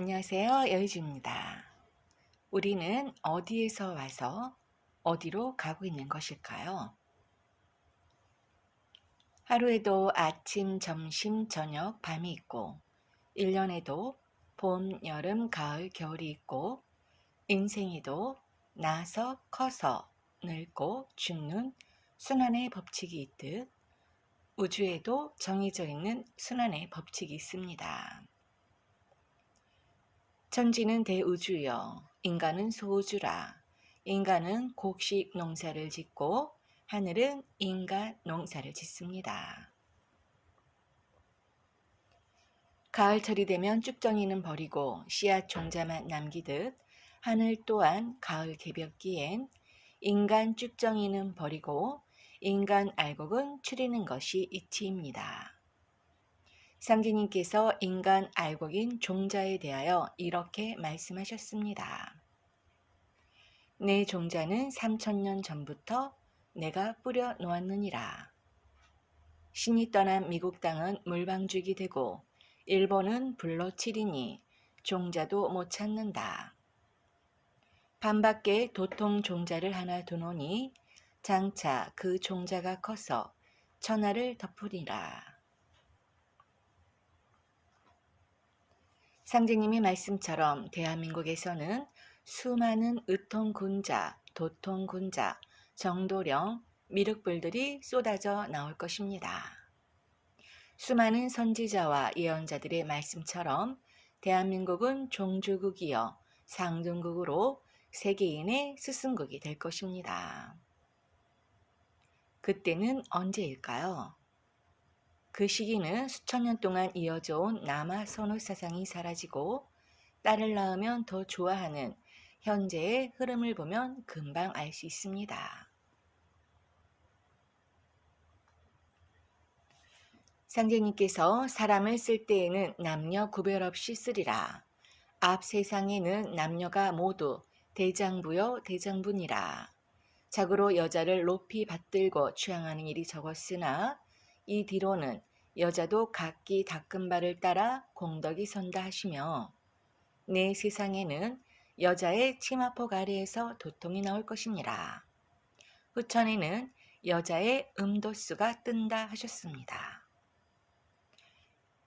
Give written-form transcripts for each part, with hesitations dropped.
안녕하세요. 여유주입니다. 우리는 어디에서 와서 어디로 가고 있는 것일까요? 하루에도 아침, 점심, 저녁, 밤이 있고, 1년에도 봄, 여름, 가을, 겨울이 있고, 인생에도 나서 커서 늙고 죽는 순환의 법칙이 있듯 우주에도 정해져 있는 순환의 법칙이 있습니다. 천지는 대우주여, 인간은 소우주라. 인간은 곡식 농사를 짓고 하늘은 인간 농사를 짓습니다. 가을철이 되면 쭉정이는 버리고 씨앗 종자만 남기듯 하늘 또한 가을 개벽기엔 인간 쭉정이는 버리고 인간 알곡은 추리는 것이 이치입니다. 상제님께서 인간 알곡인 종자에 대하여 이렇게 말씀하셨습니다. 내 종자는 3000년 전부터 내가 뿌려 놓았느니라. 신이 떠난 미국 땅은 물방죽이 되고 일본은 불로 치리니 종자도 못 찾는다. 반밖에 도통 종자를 하나 두노니 장차 그 종자가 커서 천하를 덮으리라. 상제님의 말씀처럼 대한민국에서는 수많은 의통군자, 도통군자, 정도령, 미륵불들이 쏟아져 나올 것입니다. 수많은 선지자와 예언자들의 말씀처럼 대한민국은 종주국이여 상등국으로 세계인의 스승국이 될 것입니다. 그때는 언제일까요? 그 시기는 수천 년 동안 이어져 온 남아 선호 사상이 사라지고 딸을 낳으면 더 좋아하는 현재의 흐름을 보면 금방 알 수 있습니다. 상제님께서 사람을 쓸 때에는 남녀 구별 없이 쓰리라. 앞 세상에는 남녀가 모두 대장부여 대장분이라. 자고로 여자를 높이 받들고 취향하는 일이 적었으나 이 뒤로는 여자도 각기 닦은 바를 따라 공덕이 선다 하시며 내 세상에는 여자의 치마폭 아래에서 도통이 나올 것이니라. 후천에는 여자의 음도수가 뜬다 하셨습니다.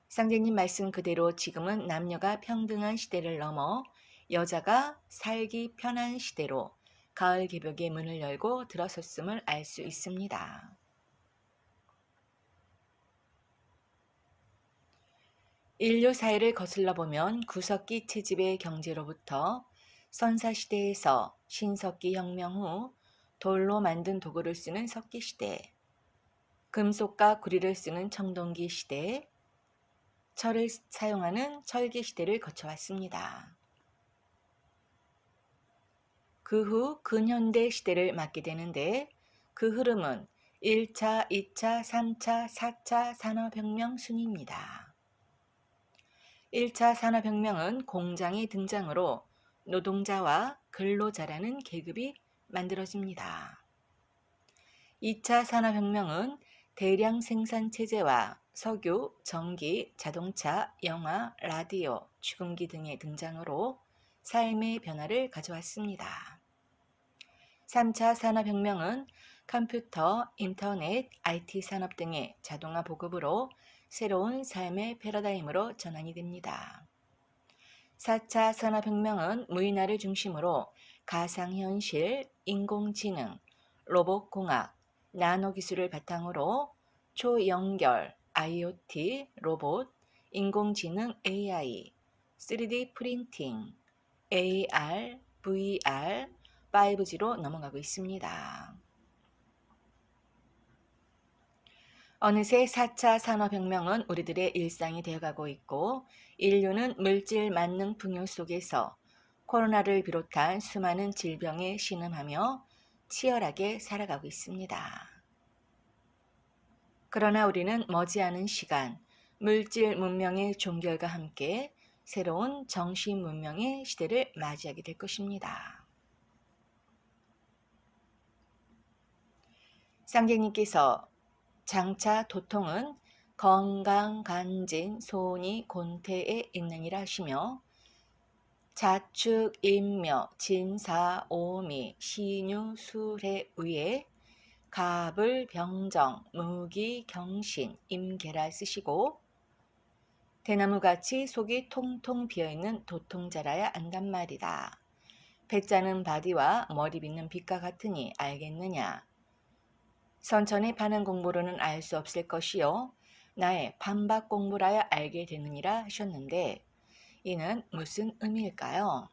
상제님 말씀 그대로 지금은 남녀가 평등한 시대를 넘어 여자가 살기 편한 시대로 가을 개벽의 문을 열고 들어섰음을 알 수 있습니다. 인류 사회를 거슬러 보면 구석기 채집의 경제로부터 선사시대에서 신석기 혁명 후 돌로 만든 도구를 쓰는 석기시대, 금속과 구리를 쓰는 청동기 시대, 철을 사용하는 철기시대를 거쳐왔습니다. 그 후 근현대 시대를 맞게 되는데 그 흐름은 1차, 2차, 3차, 4차 산업혁명 순입니다. 1차 산업혁명은 공장의 등장으로 노동자와 근로자라는 계급이 만들어집니다. 2차 산업혁명은 대량 생산체제와 석유, 전기, 자동차, 영화, 라디오, 축음기 등의 등장으로 삶의 변화를 가져왔습니다. 3차 산업혁명은 컴퓨터, 인터넷, IT 산업 등의 자동화 보급으로 새로운 삶의 패러다임으로 전환이 됩니다. 4차 산업혁명은 무인화를 중심으로 가상현실, 인공지능, 로봇공학, 나노기술을 바탕으로 초연결, IoT, 로봇, 인공지능 AI, 3D 프린팅, AR, VR, 5G로 넘어가고 있습니다. 어느새 4차 산업혁명은 우리들의 일상이 되어가고 있고 인류는 물질 만능 풍요 속에서 코로나를 비롯한 수많은 질병에 신음하며 치열하게 살아가고 있습니다. 그러나 우리는 머지않은 시간, 물질 문명의 종결과 함께 새로운 정신 문명의 시대를 맞이하게 될 것입니다. 상제님께서 장차 도통은 건강, 간진, 소원이 곤태에 있느니라 하시며 자축, 인묘, 진사, 오미, 신유, 수해, 위에 갑을, 병정, 무기, 경신, 임계라 쓰시고 대나무같이 속이 통통 비어있는 도통자라야 안단 말이다. 배짜는 바디와 머리 빗는 빛과 같으니 알겠느냐. 선천의 반응 공부로는 알 수 없을 것이요 나의 반박 공부라야 알게 되느니라 하셨는데 이는 무슨 의미일까요?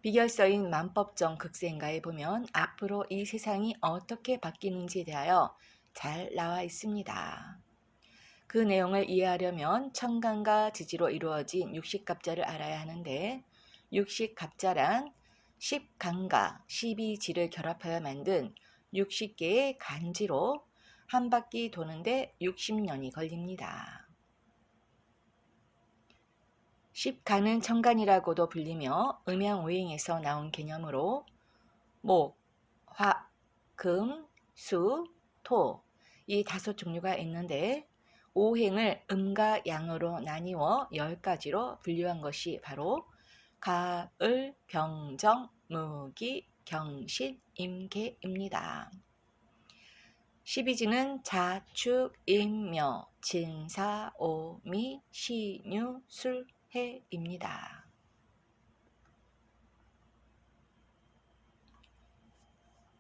비결서인 만법정 극세인가에 보면 앞으로 이 세상이 어떻게 바뀌는지에 대하여 잘 나와 있습니다. 그 내용을 이해하려면 천간과 지지로 이루어진 육식갑자를 알아야 하는데 육식갑자란 10간과 12지를 결합하여 만든 60개의 간지로 한 바퀴 도는데 60년이 걸립니다. 10간은 천간이라고도 불리며 음양오행에서 나온 개념으로 목, 화, 금, 수, 토 이 5종류가 있는데 오행을 음과 양으로 나뉘어 10가지로 분류한 것이 바로 가을, 병정, 무기, 경신, 임계입니다. 12지는 자축, 인묘, 진사, 오미, 신유, 술해입니다.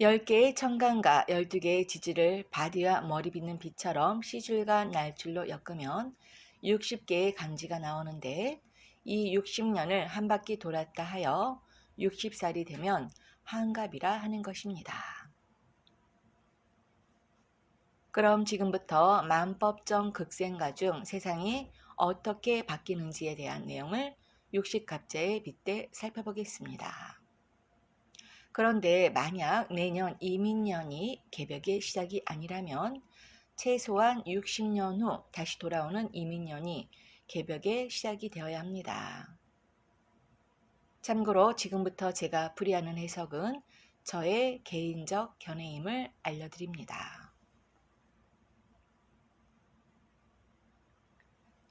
열 개의 천간과 12개의 지지를 바디와 머리 빗는 빛처럼 시줄과 날줄로 엮으면 60개의 간지가 나오는데 이 60년을 한 바퀴 돌았다 하여 60살이 되면 환갑이라 하는 것입니다. 그럼 지금부터 만법정 극생가 중 세상이 어떻게 바뀌는지에 대한 내용을 육식갑자에 빗대 살펴보겠습니다. 그런데 만약 내년 이민년이 개벽의 시작이 아니라면 최소한 60년 후 다시 돌아오는 이민년이 개벽의 시작이 되어야 합니다. 참고로 지금부터 제가 풀이하는 해석은 저의 개인적 견해임을 알려드립니다.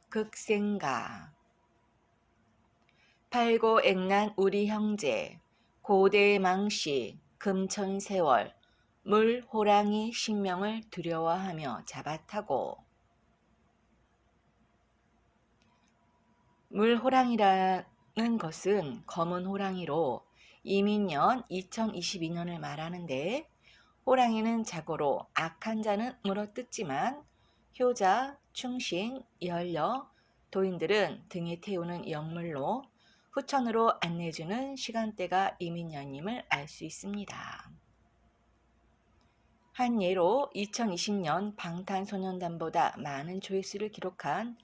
극생가 팔고액난 우리 형제 고대망시 금천세월 물호랑이 신명을 두려워하며 잡아타고 물호랑이라는 것은 검은 호랑이로 이민년 2022년을 말하는데 호랑이는 자고로 악한 자는 물어뜯지만 효자, 충신, 연려, 도인들은 등에 태우는 영물로 후천으로 안내주는 시간대가 이민년임을 알 수 있습니다. 한 예로 2020년 방탄소년단보다 많은 조회수를 기록한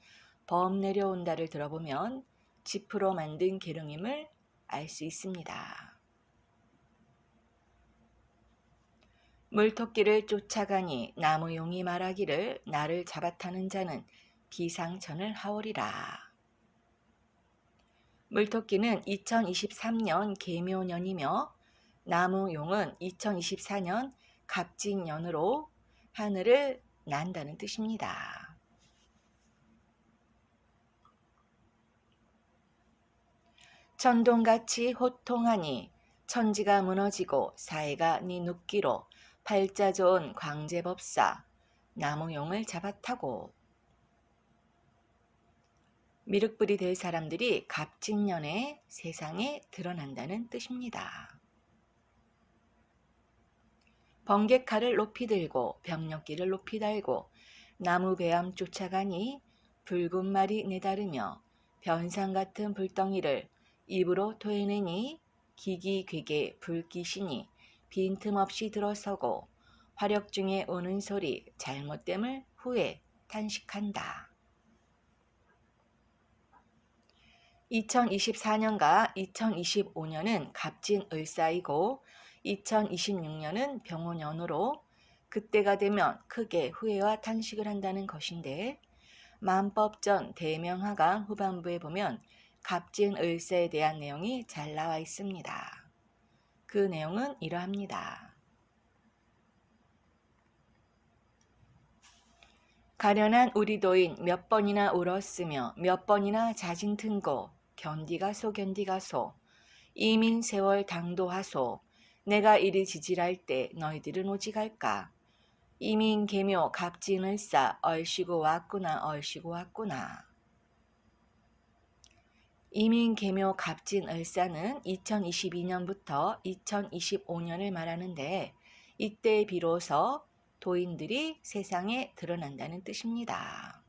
범 내려온다를 들어보면 지프로 만든 계룡임을 알 수 있습니다. 물토끼를 쫓아가니 나무용이 말하기를 나를 잡아타는 자는 기상천을 하오리라. 물토끼는 2023년 계묘년이며 나무용은 2024년 갑진년으로 하늘을 난다는 뜻입니다. 천동같이 호통하니 천지가 무너지고 사해가 네 눕기로 팔자 좋은 광제법사 나무용을 잡아타고 미륵불이 될 사람들이 갑진년에 세상에 드러난다는 뜻입니다. 번개칼을 높이 들고 병력기를 높이 달고 나무배암 쫓아가니 붉은 말이 내다르며 변상 같은 불덩이를 입으로 토해내니 기기괴게 불귀신이 빈틈없이 들어서고 화력 중에 오는 소리 잘못됨을 후에 탄식한다. 2024년과 2025년은 갑진을사이고 2026년은 병호년으로 그때가 되면 크게 후회와 탄식을 한다는 것인데 만법전 대명하강 후반부에 보면 갑진을사에 대한 내용이 잘 나와 있습니다. 그 내용은 이러합니다. 가련한 우리 도인 몇 번이나 울었으며 몇 번이나 자진 튼고 견디가소 견디가소. 이민 세월 당도하소. 내가 이리 지질할 때 너희들은 오지 갈까. 이민 계묘 갑진을싸 얼씨구 왔구나 얼씨구 왔구나. 이민 계묘 갑진을싸는 2022년부터 2025년을 말하는데 이때 비로소 도인들이 세상에 드러난다는 뜻입니다.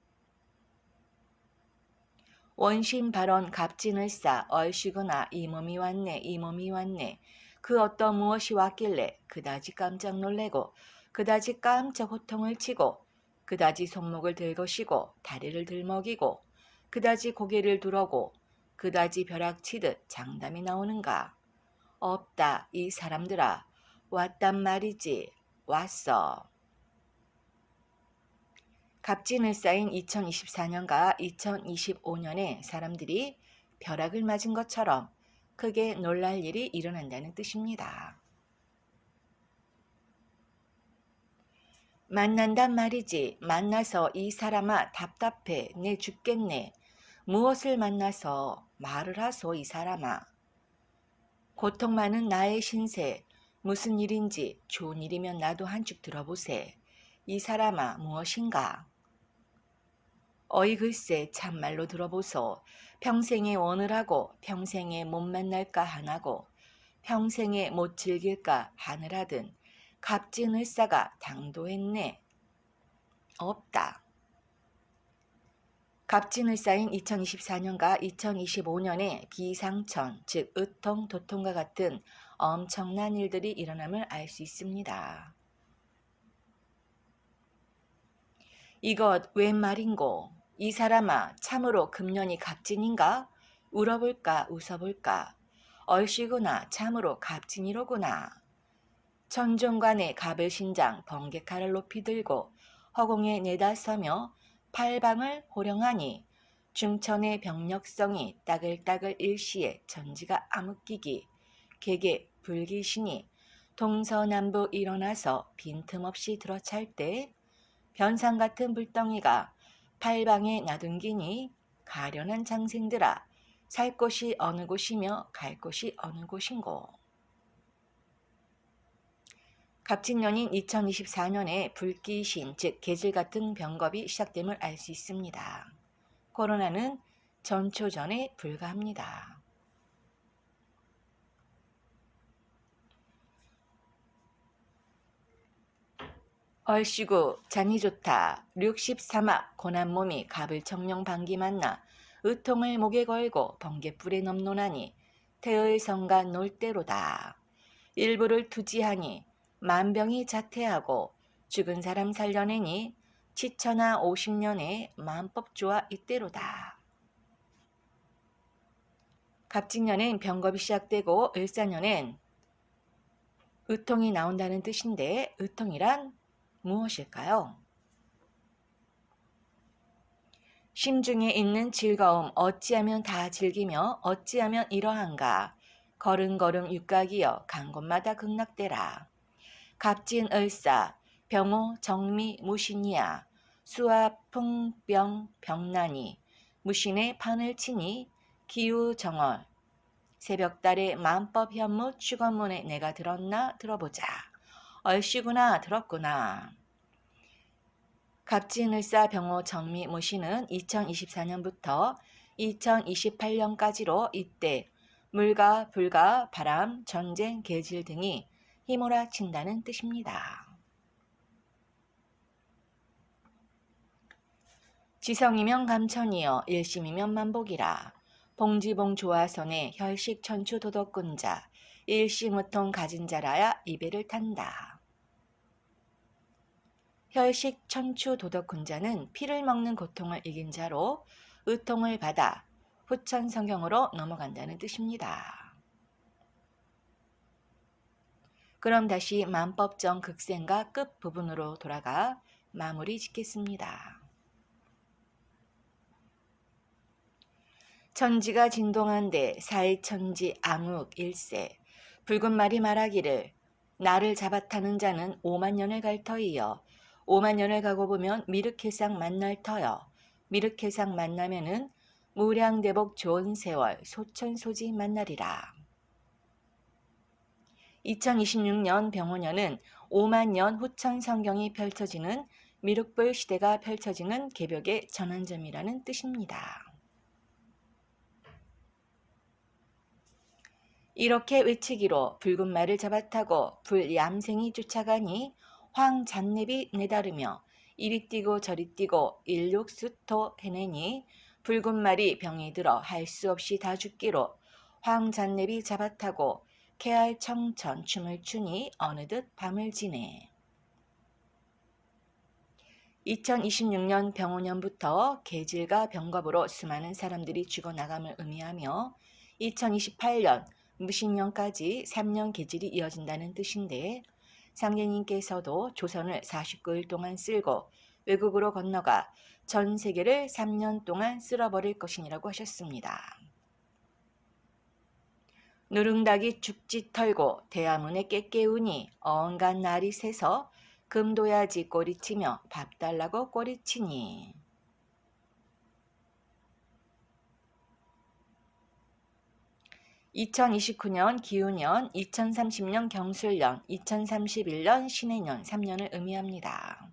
원신 발언 갑진을싸 얼씨구나 이 몸이 왔네 이 몸이 왔네. 그 어떤 무엇이 왔길래 그다지 깜짝 놀래고 그다지 깜짝 호통을 치고 그다지 손목을 들고 쉬고 다리를 들먹이고 그다지 고개를 두르고 그다지 벼락치듯 장담이 나오는가. 없다 이 사람들아. 왔단 말이지. 왔어. 갑진을싸인 2024년과 2025년에 사람들이 벼락을 맞은 것처럼 크게 놀랄 일이 일어난다는 뜻입니다. 만난단 말이지. 만나서 이 사람아 답답해. 내 죽겠네. 무엇을 만나서 말을 하소 이 사람아. 고통 많은 나의 신세. 무슨 일인지 좋은 일이면 나도 한축 들어보세. 이 사람아 무엇인가. 어이 글쎄 참말로 들어보소. 평생에 원을 하고 평생에 못 만날까 하나고 평생에 못 즐길까 하늘하든 갑진을싸가 당도했네. 없다. 갑진을싸인 2024년과 2025년에 비상천, 즉 의통, 도통과 같은 엄청난 일들이 일어남을 알 수 있습니다. 이것 웬 말인고. 이 사람아 참으로 금년이 갑진인가? 울어볼까 웃어볼까. 얼씨구나 참으로 갑진이로구나. 천종관의 갑을 신장 번개칼을 높이 들고 허공에 내다서며 팔방을 호령하니 중천의 병력성이 따글따글 일시에 전지가 암흑기기 개개 불기신이 동서남북 일어나서 빈틈없이 들어찰 때 변상 같은 불덩이가 팔방에 나둥기니 가련한 장생들아 살 곳이 어느 곳이며 갈 곳이 어느 곳인고. 갑진년인 2024년에 불기신 즉 계질 같은 병겁이 시작됨을 알 수 있습니다. 코로나는 전초 전에 불과합니다. 얼씨구 잔이 좋다. 63악 고난 몸이 갑을 청룡 방기 만나 의통을 목에 걸고 번개불에 넘노나니 태의 성가 놀대로다. 일부를 투지하니 만병이 자퇴하고 죽은 사람 살려내니 치천하 50년에 만법 좋아 이때로다. 갑진년엔 병겁이 시작되고 을사년엔 의통이 나온다는 뜻인데 의통이란 무엇일까요? 심중에 있는 즐거움 어찌하면 다 즐기며 어찌하면 이러한가. 걸음걸음 육각이여 간 곳마다 극락되라. 갑진을사 병호 정미 무신이야. 수와 풍병 병난이 무신의 판을 치니 기우정월 새벽달에 만법 현무 축원문에 내가 들었나 들어보자. 얼씨구나 들었구나. 갑진을사 병호 정미 무신은 2024년부터 2028년까지로 이때 물과 불과 바람, 전쟁, 계질 등이 휘몰아친다는 뜻입니다. 지성이면 감천이여 일심이면 만복이라. 봉지봉 조화선에 혈식 천추 도덕군자 일심의통 가진 자라야 이배를 탄다. 혈식 천추 도덕군자는 피를 먹는 고통을 이긴 자로 의통을 받아 후천 성경으로 넘어간다는 뜻입니다. 그럼 다시 만법정 극생과 끝 부분으로 돌아가 마무리 짓겠습니다. 천지가 진동한데 사이천지 암흑 일세 붉은 말이 말하기를 나를 잡아타는 자는 5만 년을 갈 터이여 5만 년을 가고 보면 미륵해상 만날 터여 미륵해상 만나면은 무량대복 좋은 세월 소천소지 만나리라. 2026년 병호년은 5만 년 후천 성경이 펼쳐지는 미륵불 시대가 펼쳐지는 개벽의 전환점이라는 뜻입니다. 이렇게 외치기로 붉은 말을 잡아타고 불얌생이 쫓아가니 황잣냅이 내다르며 이리 뛰고 저리 뛰고 일육수토 해내니 붉은 말이 병이 들어 할 수 없이 다 죽기로 황잣냅이 잡아타고 개알청천 춤을 추니 어느덧 밤을 지내. 2026년 병호년부터 계질과 병겁으로 수많은 사람들이 죽어나감을 의미하며 2028년 무신년까지 3년 계질이 이어진다는 뜻인데 상제님께서도 조선을 49일 동안 쓸고 외국으로 건너가 전 세계를 3년 동안 쓸어버릴 것이라고 하셨습니다. 누룽닭이 죽지 털고 대화문에 깨깨우니 어언간 날이 새서 금도야지 꼬리치며 밥 달라고 꼬리치니. (2029년) 기우년, 2030년 경술년, 2031년 신해년 3년을 의미합니다.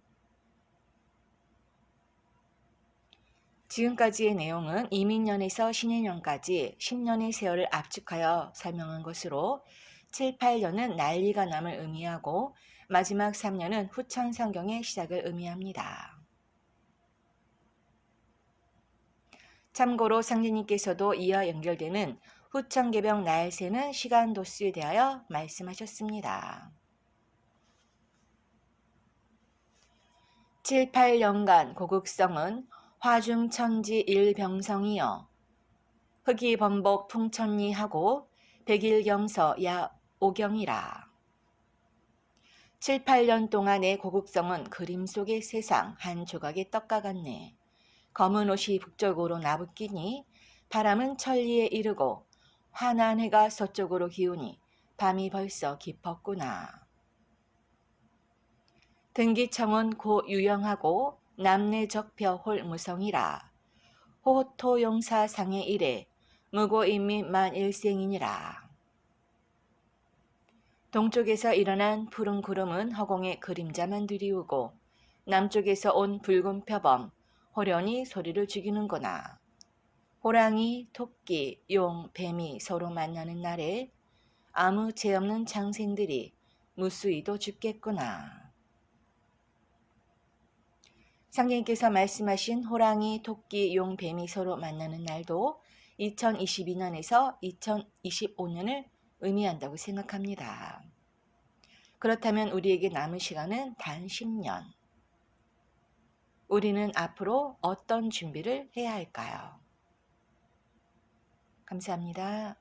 지금까지의 내용은 이민년에서 신해년까지 10년의 세월을 압축하여 설명한 것으로 7, 8년은 난리가 남을 의미하고 마지막 3년은 후천성경의 시작을 의미합니다. 참고로 상제님께서도 이와 연결되는 후천개병 날새는 시간도수에 대하여 말씀하셨습니다. 7, 8년간 고국성은 화중천지 일병성이여 흑이번복 풍천리하고 백일경서 야 오경이라. 7, 8년 동안의 고국성은 그림 속의 세상 한 조각의 떡과 같네. 검은 옷이 북쪽으로 나부끼니 바람은 천리에 이르고 환한 해가 서쪽으로 기우니 밤이 벌써 깊었구나. 등기청은 고 유영하고 남내적펴 홀무성이라. 호토용사 상해 이래 무고인미 만일생이니라. 동쪽에서 일어난 푸른 구름은 허공에 그림자만 드리우고 남쪽에서 온 붉은 표범 호련히 소리를 죽이는구나. 호랑이, 토끼, 용, 뱀이 서로 만나는 날에 아무 죄 없는 장생들이 무수히도 죽겠구나. 상제님께서 말씀하신 호랑이, 토끼, 용, 뱀이 서로 만나는 날도 2022년에서 2025년을 의미한다고 생각합니다. 그렇다면 우리에게 남은 시간은 단 10년. 우리는 앞으로 어떤 준비를 해야 할까요? 감사합니다.